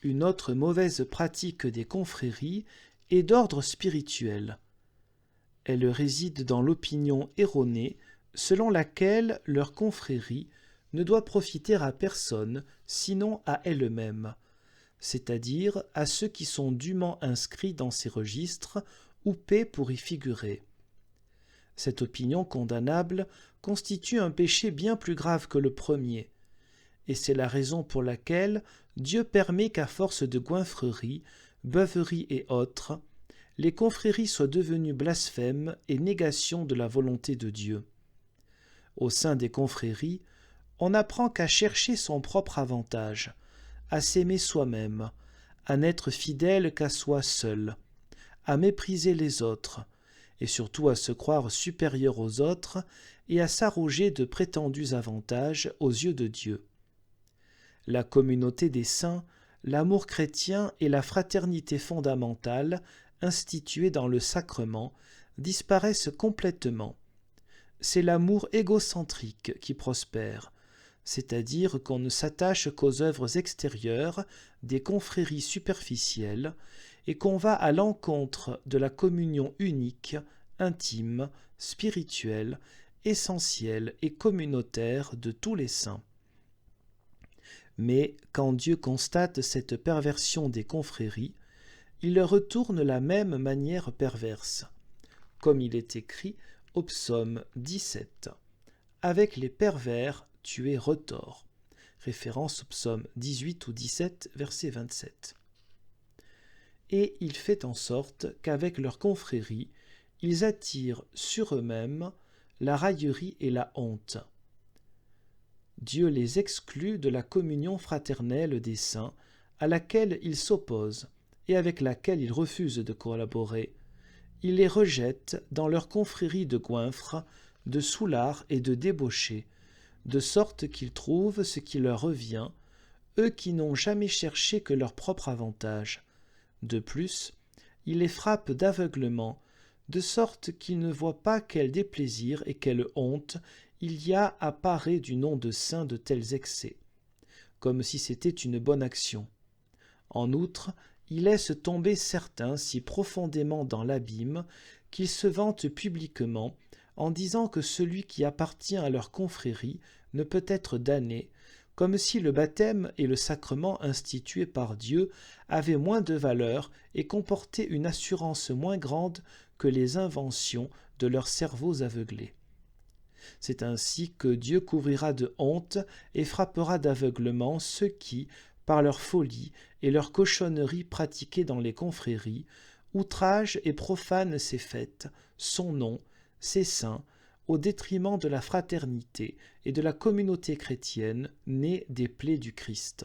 Une autre mauvaise pratique des confréries est d'ordre spirituel. Elle réside dans l'opinion erronée selon laquelle leur confrérie ne doit profiter à personne sinon à elle-même, c'est-à-dire à ceux qui sont dûment inscrits dans ces registres ou paient pour y figurer. Cette opinion condamnable constitue un péché bien plus grave que le premier, et c'est la raison pour laquelle Dieu permet qu'à force de goinfreries, beuveries et autres, les confréries soient devenues blasphèmes et négations de la volonté de Dieu. Au sein des confréries, on n'apprend qu'à chercher son propre avantage, à s'aimer soi-même, à n'être fidèle qu'à soi seul, à mépriser les autres, et surtout à se croire supérieur aux autres et à s'arroger de prétendus avantages aux yeux de Dieu. La communauté des saints, l'amour chrétien et la fraternité fondamentale instituées dans le sacrement disparaissent complètement. C'est l'amour égocentrique qui prospère, c'est-à-dire qu'on ne s'attache qu'aux œuvres extérieures des confréries superficielles et qu'on va à l'encontre de la communion unique, intime, spirituelle, essentielle et communautaire de tous les saints. Mais quand Dieu constate cette perversion des confréries, il leur retourne la même manière perverse. Comme il est écrit au psaume 17, « Avec les pervers, tu es retors », référence au psaume 18 ou 17, verset 27. Et il fait en sorte qu'avec leur confrérie, ils attirent sur eux-mêmes la raillerie et la honte. Dieu les exclut de la communion fraternelle des saints, à laquelle ils s'opposent et avec laquelle ils refusent de collaborer. Il les rejette dans leur confrérie de goinfres, de soulards et de débauchés, de sorte qu'ils trouvent ce qui leur revient, eux qui n'ont jamais cherché que leur propre avantage. De plus, il les frappe d'aveuglement, de sorte qu'ils ne voient pas quel déplaisir et quelle honte il y a à parer du nom de saint de tels excès, comme si c'était une bonne action. En outre, il laisse tomber certains si profondément dans l'abîme qu'ils se vantent publiquement en disant que celui qui appartient à leur confrérie ne peut être damné, comme si le baptême et le sacrement institués par Dieu avaient moins de valeur et comportaient une assurance moins grande que les inventions de leurs cerveaux aveuglés. C'est ainsi que Dieu couvrira de honte et frappera d'aveuglement ceux qui, par leur folie et leur cochonnerie pratiquées dans les confréries, outragent et profanent ses fêtes, son nom, ses saints, au détriment de la fraternité et de la communauté chrétienne née des plaies du Christ.